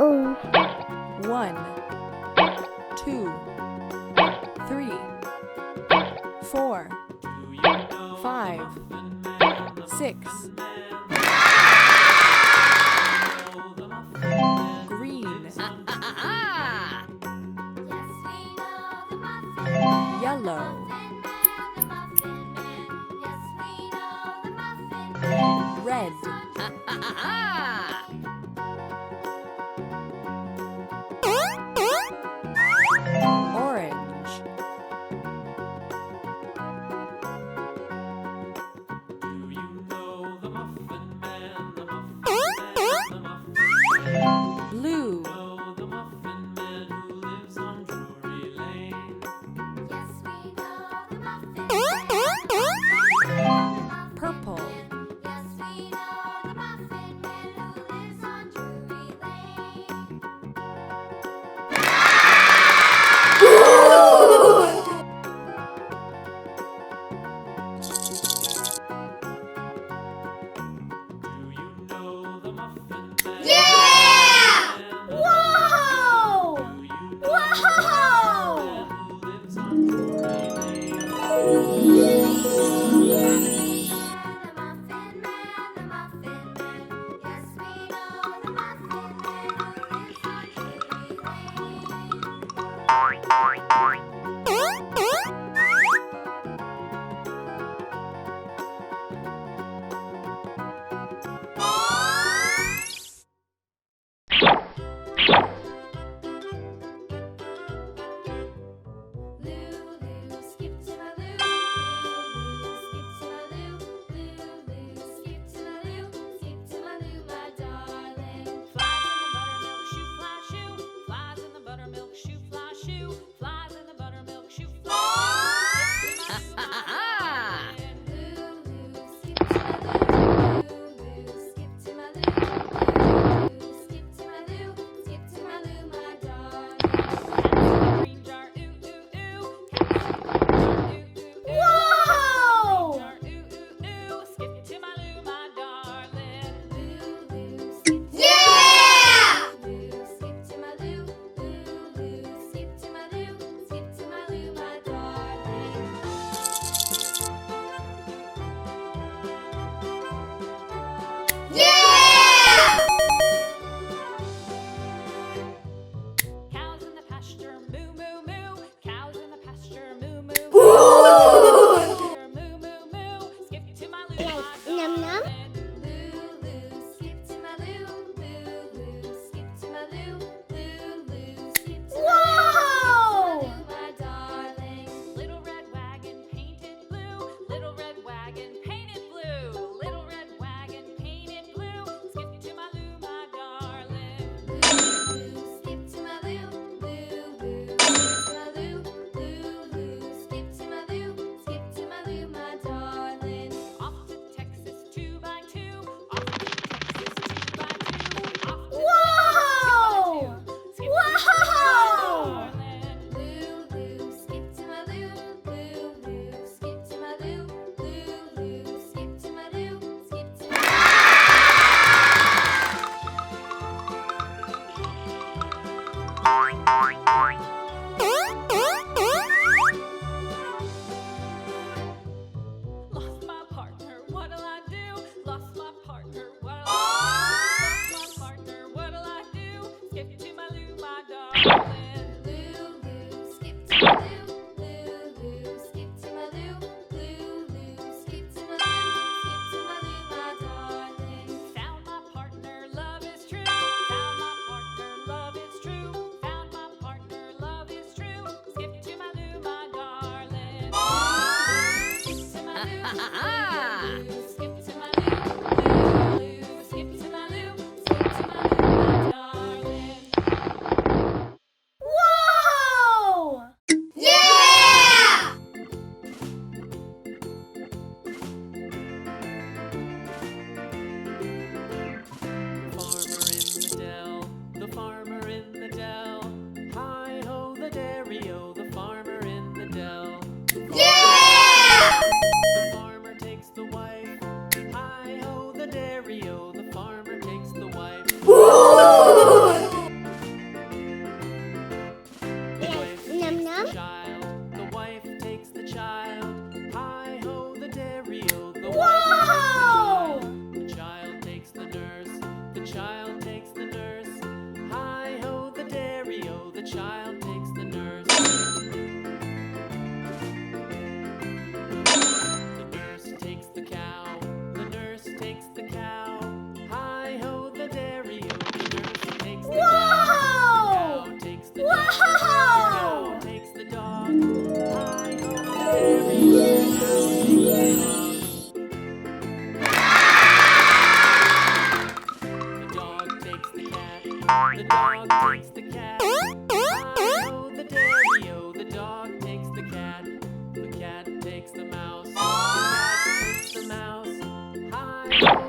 Oh. 1, 2, 3, 4, 5, 6. Green. Yellow. Red. Orange. Blue. Purple. Yeah! Whoa! Whoa! Num num. Whoa! Little red wagon painted blue. Little red wagon painted blue. Little red wagon painted blue. Skip to my Lou, my darling. Skip to my Lou, Lou, Lou. Skip to my Lou, Lou, Lou. Skip to my Lou, my darling. Off to Texas 2 by 2. Off to Texas 2 by 2. Off to Whoa! Skip to Whoa! Lou, Lou, skip to my Lou, Lou, Lou, skip to my Lou, Lou, Lou, skip to my Lou, skip to my Lost my partner, what'll I do? Lost my partner, what'll I do? Lost my partner, what'll I do? Skip to my Lou, my darling. Lou, Lou, skip to my Lou, Lou, Lou, skip to my Lou, Lou, Lou, skip to my Lou, my darling. Found my partner, love is true. Found my partner, love is true. Found my partner, love is true. Skip to my Lou, my darling. Skip to my Lou, Lou, skip to my Lou, Lou, skip to my Lou, skip to my Lou, my darling. Whoa! Yeah! The farmer in the dell. Hi-ho, the dairy-o, the farmer in the dell. Yeah! The farmer takes the wife. Hi-ho, the dairy-o, the farmer takes the wife. Woo! the dog takes the cat. Hi-ho, the dairy-o, the dog takes the cat takes the mouse. The cat takes the mouse. Hi-ho,